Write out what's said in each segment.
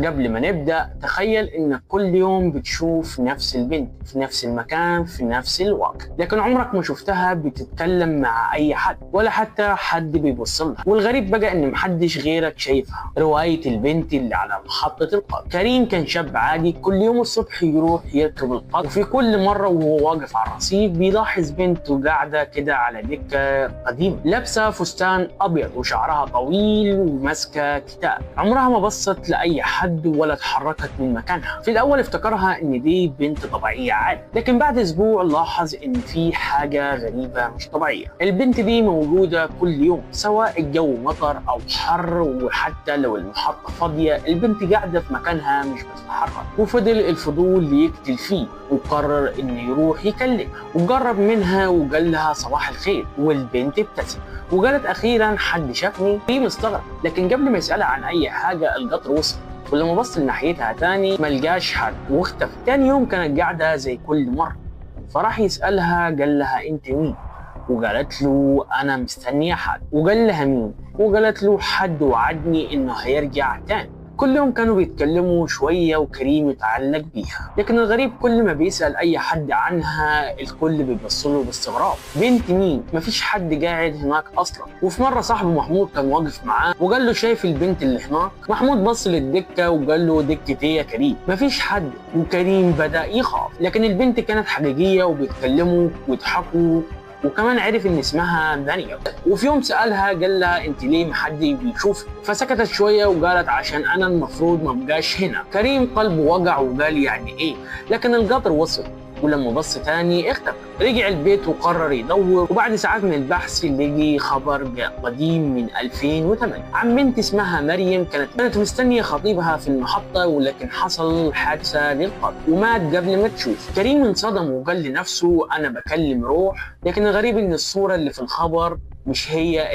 قبل ما نبدأ تخيل إنك كل يوم بتشوف نفس البنت في نفس المكان في نفس الوقت، لكن عمرك ما شفتها بتتكلم مع أي حد ولا حتى حد بيبص لها. والغريب بقى إن محدش غيرك شايفها. رواية البنت اللي على محطة القطر. كريم كان شاب عادي كل يوم الصبح يروح يركب القطر، وفي كل مرة وهو واقف على الرصيف بيلاحظ بنت قاعدة كده على دكة قديمة لابسة فستان أبيض وشعرها طويل وماسكة كتاب. عمرها ما بصت لأي حد ولا اتحركت من مكانها. في الأول افتكرها إن دي بنت طبيعية عادي، لكن بعد أسبوع لاحظ إن في حاجة غريبة مش طبيعية. البنت دي موجودة كل يوم سواء الجو مطر أو حر، وحتى لو المحطة فاضية البنت قاعدة في مكانها مش بتتحرك. وفضل الفضول يقتل فيه وقرر إنه يروح يكلمها، وجرب منها وقال لها صباح الخير، والبنت ابتسم وقالت أخيرا حد شافني. في مستغرب، لكن قبل ما يسألها عن أي حاجة القطر وصل، ولما بص لناحيتها تاني ملقاش حد واختفى. تاني يوم كانت قاعدة زي كل مرة، فراح يسألها قال لها أنت مين؟ وقالت له أنا مستنية حد. وقال لها مين؟ وقالت له حد وعدني إنه هيرجع تاني. كل يوم كانوا بيتكلموا شوية وكريم يتعلق بيها، لكن الغريب كل ما بيسأل أي حد عنها الكل بيبصله باستغراب. بنت مين؟ مفيش حد قاعد هناك أصلا. وفي مرة صاحبه محمود كان واقف معاه وقال له شايف البنت اللي هناك؟ محمود بص للدكة وقال له دكة إيه يا كريم؟ مفيش حد. وكريم بدأ يخاف، لكن البنت كانت حقيقية وبيتكلموا ويضحكوا، وكمان عرف ان اسمها دانيال. وفي يوم سالها قال لها انت ليه محدش بيشوفك؟ فسكتت شويه وقالت عشان انا المفروض ما ابقاش هنا. كريم قلبه وجع وقال يعني ايه، لكن القطر وصل، ولما بص تاني اختفى. رجع البيت وقرر يدور، وبعد ساعات من البحث لقي خبر قديم من 2008 عن بنت اسمها مريم كانت مستنيه خطيبها في المحطه، ولكن حصل حادثه للقطر ومات قبل ما تشوف. كريم انصدم وقال لنفسه انا بكلم روح. لكن الغريب ان الصوره اللي في الخبر مش هي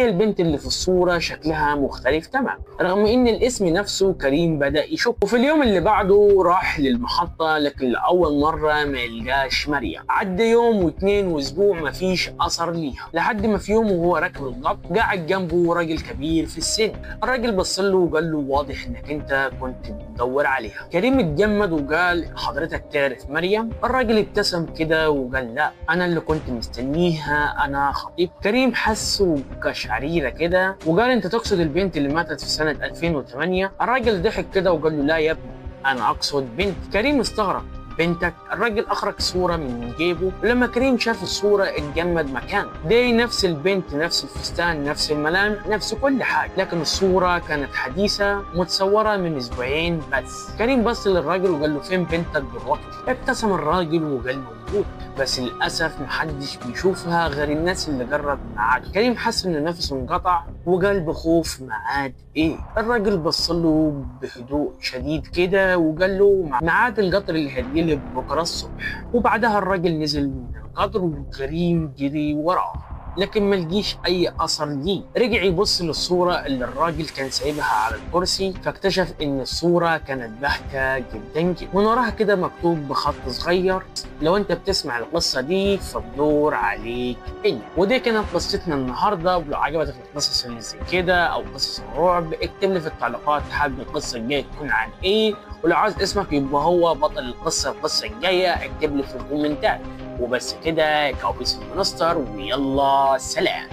البنت اللي في الصورة، شكلها مختلف تماما، رغم ان الاسم نفسه كريم بدأ يشك. وفي اليوم اللي بعده راح للمحطة، لكن لأول مرة ما يلقاش مريم. عدى يوم واثنين واسبوع مفيش اثر ليها، لحد ما في يوم وهو راكب القطر قاعد جنبه راجل كبير في السن. الراجل بص له وقال له واضح انك انت كنت بتدور عليها. كريم اتجمد وقال حضرتك تعرف مريم؟ الراجل ابتسم كده وقال لا، انا اللي كنت مستنيها، انا خطيب. كريم حسه كشعريرة كده وقال انت تقصد البنت اللي ماتت في سنة 2008؟ الراجل ضحك كده وقال له لا يا ابني، انا اقصد بنت. كريم استغرب، بنتك؟ الراجل اخرج صورة من جيبه، ولما كريم شاف الصورة اتجمد مكانه. دي نفس البنت، نفس الفستان، نفس الملامح، نفس كل حاجة، لكن الصورة كانت حديثة متصورة من اسبوعين بس. كريم بص للراجل وقال له فين بنتك دلوقتي؟ ابتسم الراجل وقال موجود، بس للأسف محدش بيشوفها غير الناس اللي قرب ميعاده. كريم حس إن نفسه انقطع وقال بخوف ميعاد إيه؟ الراجل بص له بهدوء شديد كده وقال له ميعاد القطر اللي هيجيلي بكرة الصبح. وبعدها الراجل نزل من القطر وكريم جري وراه، لكن ما لقيش اي اثر ليه. رجع يبص للصوره اللي الراجل كان سايبها على الكرسي، فاكتشف ان الصوره كانت باهته جدا جدا، من وراها كده مكتوب بخط صغير لو انت بتسمع القصه دي فبدور عليك انت. ودي كانت قصتنا النهارده، ولو عجبتك القصص اللي زي كده او قصص الرعب اكتب لي في التعليقات حابب القصه الجايه تكون عن ايه، ولو عايز اسمك يبقى هو بطل القصه الجايه اكتب لي في الكومنتات. وبس كده، كوبيس المنستر، ويلا سلام.